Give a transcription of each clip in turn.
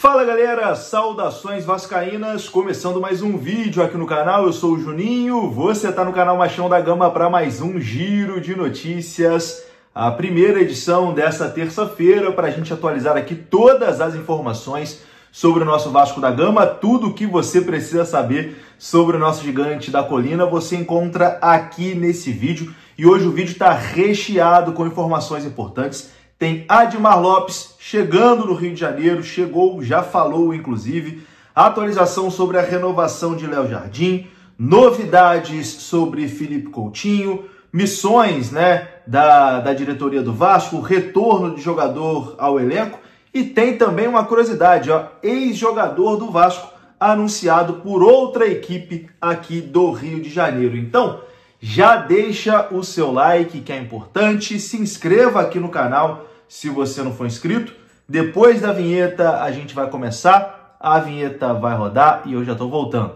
Fala galera, saudações vascaínas, começando mais um vídeo aqui no canal, eu sou o Juninho, você está no canal Machão da Gama para mais um giro de notícias, a primeira edição dessa terça-feira para a gente atualizar aqui todas as informações sobre o nosso Vasco da Gama, tudo o que você precisa saber sobre o nosso gigante da colina, você encontra aqui nesse vídeo e hoje o vídeo está recheado com informações importantes. Tem Admar Lopes chegando no Rio de Janeiro, chegou, já falou inclusive, atualização sobre a renovação de Léo Jardim, novidades sobre Felipe Coutinho, missões da diretoria do Vasco, retorno de jogador ao elenco e tem também uma curiosidade, ex-jogador do Vasco anunciado por outra equipe aqui do Rio de Janeiro. Então, já deixa o seu like, que é importante, se inscreva aqui no canal se você não for inscrito. Depois da vinheta a gente vai começar, a vinheta vai rodar e eu já estou voltando.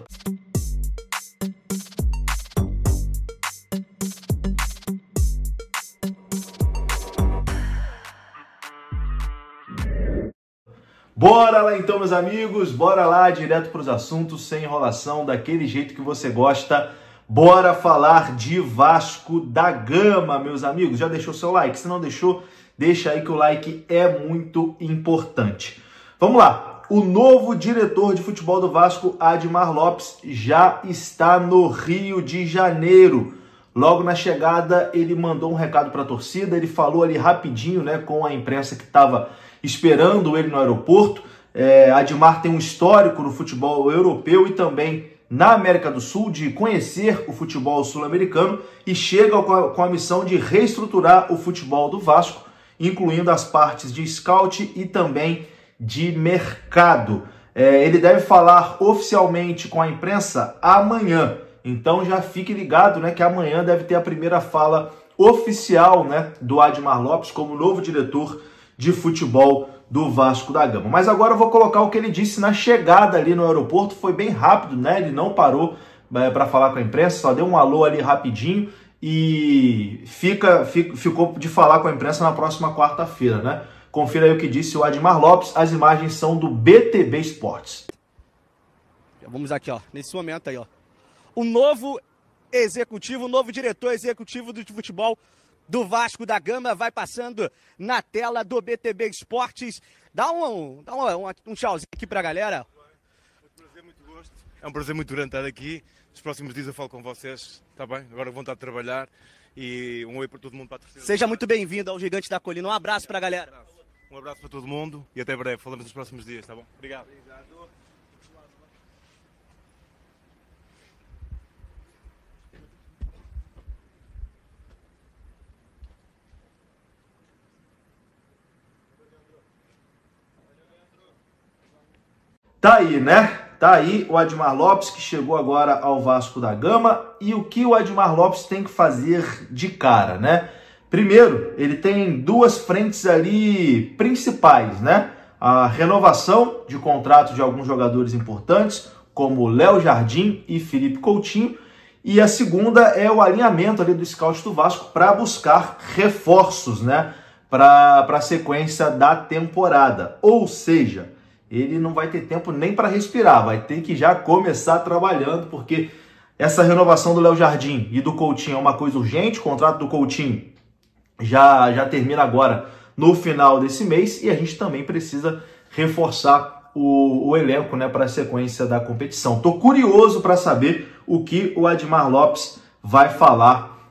Bora lá então, meus amigos, bora lá direto para os assuntos, sem enrolação, daquele jeito que você gosta. Bora falar de Vasco da Gama, meus amigos. Já deixou seu like? Se não deixou, deixa aí que o like é muito importante. Vamos lá. O novo diretor de futebol do Vasco, Admar Lopes, já está no Rio de Janeiro. Logo na chegada, ele mandou um recado para a torcida. Ele falou ali rapidinho, com a imprensa que estava esperando ele no aeroporto. Admar tem um histórico no futebol europeu e também na América do Sul, de conhecer o futebol sul-americano e chega com a missão de reestruturar o futebol do Vasco, incluindo as partes de scout e também de mercado. Ele deve falar oficialmente com a imprensa amanhã, então já fique ligado que amanhã deve ter a primeira fala oficial do Admar Lopes como novo diretor de futebol do Vasco da Gama. Mas agora eu vou colocar o que ele disse na chegada ali no aeroporto, foi bem rápido, ele não parou para falar com a imprensa, só deu um alô ali rapidinho e ficou de falar com a imprensa na próxima quarta-feira, Confira aí o que disse o Admar Lopes, as imagens são do BTB Esportes. Vamos aqui, nesse momento aí, o novo executivo, o novo diretor executivo do futebol do Vasco da Gama vai passando na tela do BTB Esportes. Dá um tchauzinho aqui pra galera. Muito gosto. É um prazer muito grande estar aqui. Nos próximos dias eu falo com vocês, está bem? Agora vontade de trabalhar e um oi para todo mundo, para a torcida. Seja muito bem-vindo ao Gigante da Colina. Um abraço pra galera. Um abraço para todo mundo e até breve. Falamos nos próximos dias, tá bom? Obrigado. Tá aí, Tá aí o Admar Lopes, que chegou agora ao Vasco da Gama. E o que o Admar Lopes tem que fazer de cara, Primeiro, ele tem duas frentes ali principais, A renovação de contrato de alguns jogadores importantes, como Léo Jardim e Felipe Coutinho. E a segunda é o alinhamento ali do scout do Vasco para buscar reforços, para a sequência da temporada. Ou seja, ele não vai ter tempo nem para respirar, vai ter que já começar trabalhando, porque essa renovação do Léo Jardim e do Coutinho é uma coisa urgente. O contrato do Coutinho já termina agora no final desse mês e a gente também precisa reforçar o elenco para a sequência da competição. Estou curioso para saber o que o Admar Lopes vai falar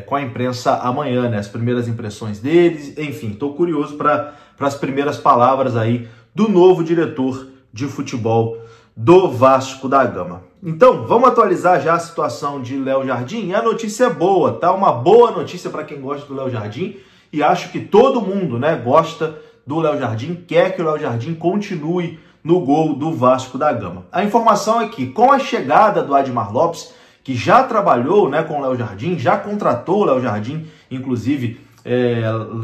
com a imprensa amanhã, as primeiras impressões deles, enfim, estou curioso para as primeiras palavras aí do novo diretor de futebol do Vasco da Gama. Então, vamos atualizar já a situação de Léo Jardim. E a notícia é boa, tá? Uma boa notícia para quem gosta do Léo Jardim. E acho que todo mundo, gosta do Léo Jardim, quer que o Léo Jardim continue no gol do Vasco da Gama. A informação é que, com a chegada do Admar Lopes, que já trabalhou com o Léo Jardim, já contratou o Léo Jardim, inclusive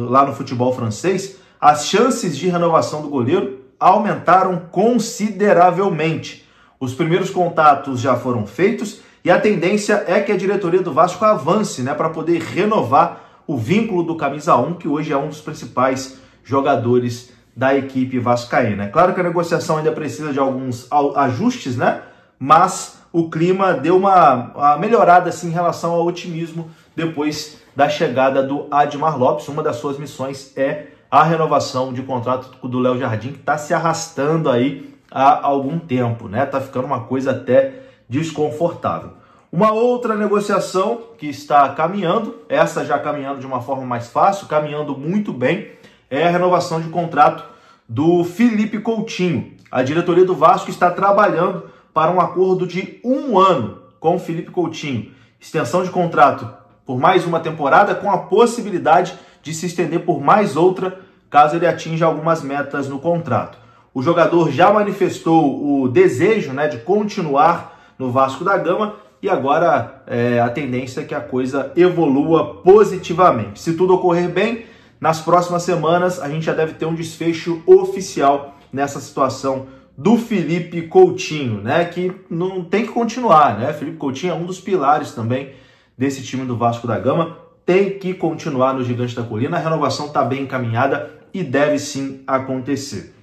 lá no futebol francês, as chances de renovação do goleiro aumentaram consideravelmente. Os primeiros contatos já foram feitos e a tendência é que a diretoria do Vasco avance para poder renovar o vínculo do camisa 1, que hoje é um dos principais jogadores da equipe vascaína. É claro que a negociação ainda precisa de alguns ajustes, né? Mas o clima deu uma melhorada assim, em relação ao otimismo depois da chegada do Admar Lopes. Uma das suas missões é a renovação de contrato do Léo Jardim, que está se arrastando aí há algum tempo, né? Tá ficando uma coisa até desconfortável. Uma outra negociação que está caminhando, essa já caminhando de uma forma mais fácil, caminhando muito bem, é a renovação de contrato do Felipe Coutinho. A diretoria do Vasco está trabalhando para um acordo de 1 ano com o Felipe Coutinho. Extensão de contrato por mais uma temporada, com a possibilidade de se estender por mais outra, caso ele atinja algumas metas no contrato. O jogador já manifestou o desejo, né, de continuar no Vasco da Gama e agora a tendência é que a coisa evolua positivamente. Se tudo ocorrer bem, nas próximas semanas a gente já deve ter um desfecho oficial nessa situação do Felipe Coutinho, né, que não tem que continuar, né? Felipe Coutinho é um dos pilares também desse time do Vasco da Gama, tem que continuar no Gigante da Colina. A renovação está bem encaminhada e deve sim acontecer.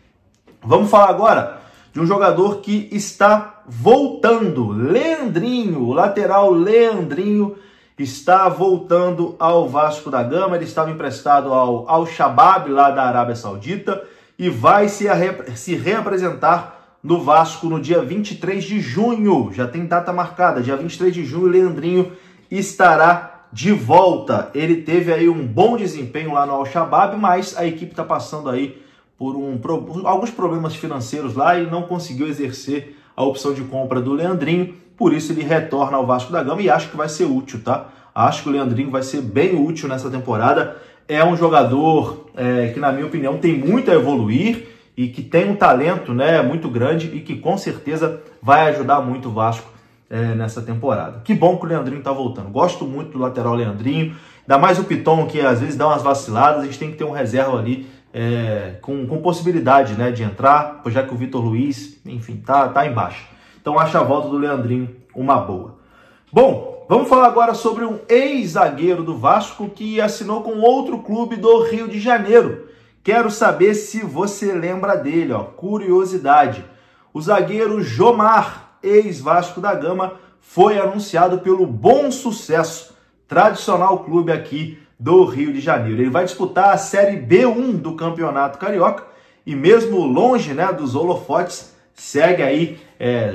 Vamos falar agora de um jogador que está voltando, Leandrinho, o lateral Leandrinho está voltando ao Vasco da Gama. Ele estava emprestado ao Al-Shabaab lá da Arábia Saudita e vai se reapresentar no Vasco no dia 23 de junho. Já tem data marcada, dia 23 de junho, Leandrinho estará de volta. Ele teve aí um bom desempenho lá no Al-Shabaab, mas a equipe está passando aí por alguns problemas financeiros lá e não conseguiu exercer a opção de compra do Leandrinho. Por isso ele retorna ao Vasco da Gama e acho que vai ser útil, tá? Acho que o Leandrinho vai ser bem útil nessa temporada. É um jogador que, na minha opinião, tem muito a evoluir e que tem um talento, né, muito grande e que com certeza vai ajudar muito o Vasco nessa temporada. Que bom que o Leandrinho tá voltando. Gosto muito do lateral Leandrinho. Ainda mais o Piton, que às vezes dá umas vaciladas. A gente tem que ter um reserva ali com possibilidade, né, de entrar, já que o Vitor Luiz, enfim, tá embaixo. Então acho a volta do Leandrinho uma boa. Bom, vamos falar agora sobre um ex-zagueiro do Vasco que assinou com outro clube do Rio de Janeiro. Quero saber se você lembra dele, ó. Curiosidade. O zagueiro Jomar, ex-Vasco da Gama, foi anunciado pelo Bom Sucesso, tradicional clube aqui do Rio de Janeiro. Ele vai disputar a Série B1 do Campeonato Carioca e mesmo longe, né, dos holofotes, segue aí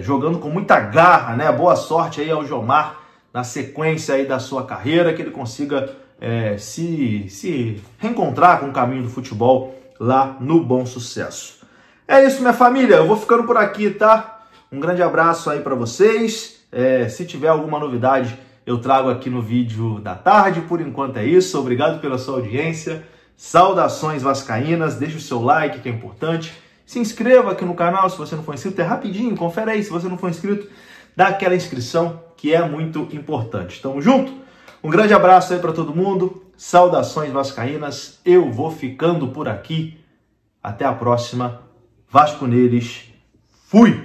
jogando com muita garra, né? Boa sorte aí ao Jomar na sequência aí da sua carreira, que ele consiga se reencontrar com o caminho do futebol lá no Bom Sucesso. É isso, minha família. Eu vou ficando por aqui, tá? Um grande abraço aí para vocês. Se tiver alguma novidade, eu trago aqui no vídeo da tarde. Por enquanto é isso. Obrigado pela sua audiência. Saudações vascaínas. Deixa o seu like, que é importante. Se inscreva aqui no canal se você não for inscrito. É rapidinho, confere aí. Se você não for inscrito, dá aquela inscrição que é muito importante. Tamo junto? Um grande abraço aí para todo mundo. Saudações vascaínas. Eu vou ficando por aqui. Até a próxima. Vasco neles. Fui!